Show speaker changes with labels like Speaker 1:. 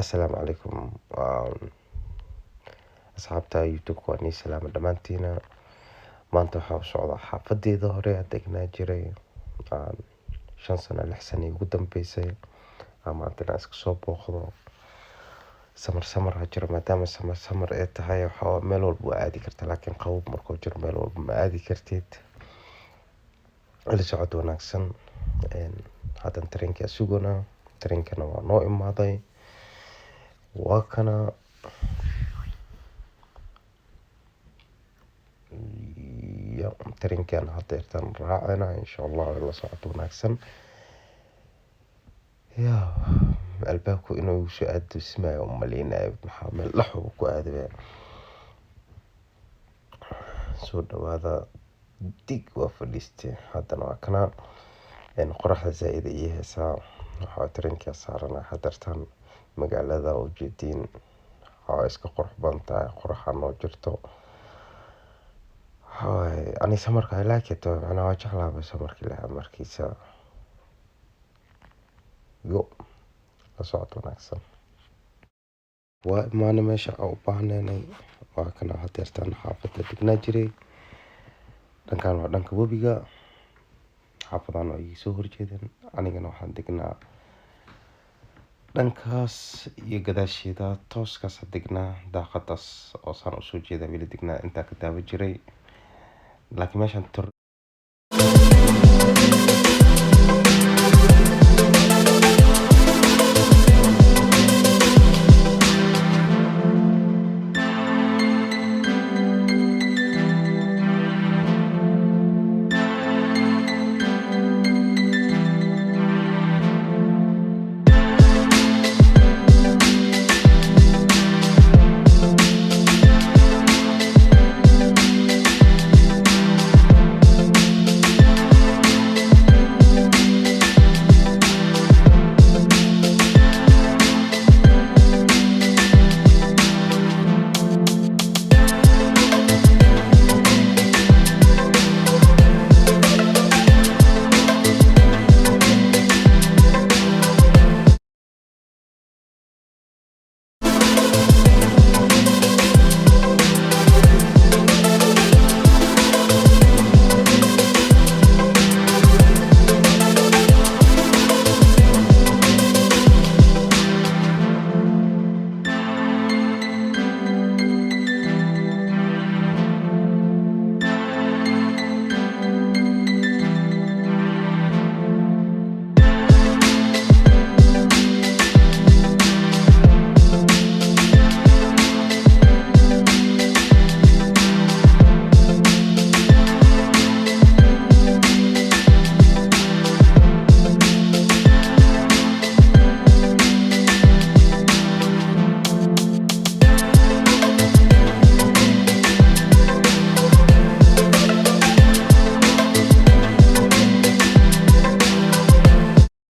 Speaker 1: Assalaamu calaykum. Asxaabta YouTube waa nii salaama dhammaantiina. Maanta waxaa u socdaa xaafadeeda hore aan degnaa jiray 5 sano 6 sano ugu dambeysay. Maanta inaan iska soo booqdo. Samar ha jiro maadaama samar ay tahay waxaa meel walba waa aadi kartaa, laakiin qabow markuu jiro meel walba ma aadi kartid. La socod wanaagsan. Hadan tareenkii sugana. Tareenkana waa noo imaaday. waa kana tareenkan hadda irtaan raacayna insha Allah la socod wanaagsan. Albaabku inuu soo aado ismaayo maleynaayo maxaa meel dhaxu ku aadaya. Soo dhawaada dig waa fadhiistay haddana waa kana qoraxda zaid ay haysaa. Waxaa tareenka saarana hadartan magaalada oo jeedin waa iska qurux badan tahay, qoraxan oo jirto. Ani samarka I like it. Ana waa jeclahay samarkii la markiisa. La socod wanaagsan. Waa imaanay meesha aan u baahnaynay. Waa kana hadeertaan xaafadda degnaa jiray. Dhankaan waa dhanka webiga. Xaafadan waa ii soo horjeedin. Anigana waxaan degnaa dhankaas iyo gadaasheeda tooskaas degnaa daaqadaas oo saan u soo jeeda weli degnaa intaa ka daawa jiray. Laakiin meeshan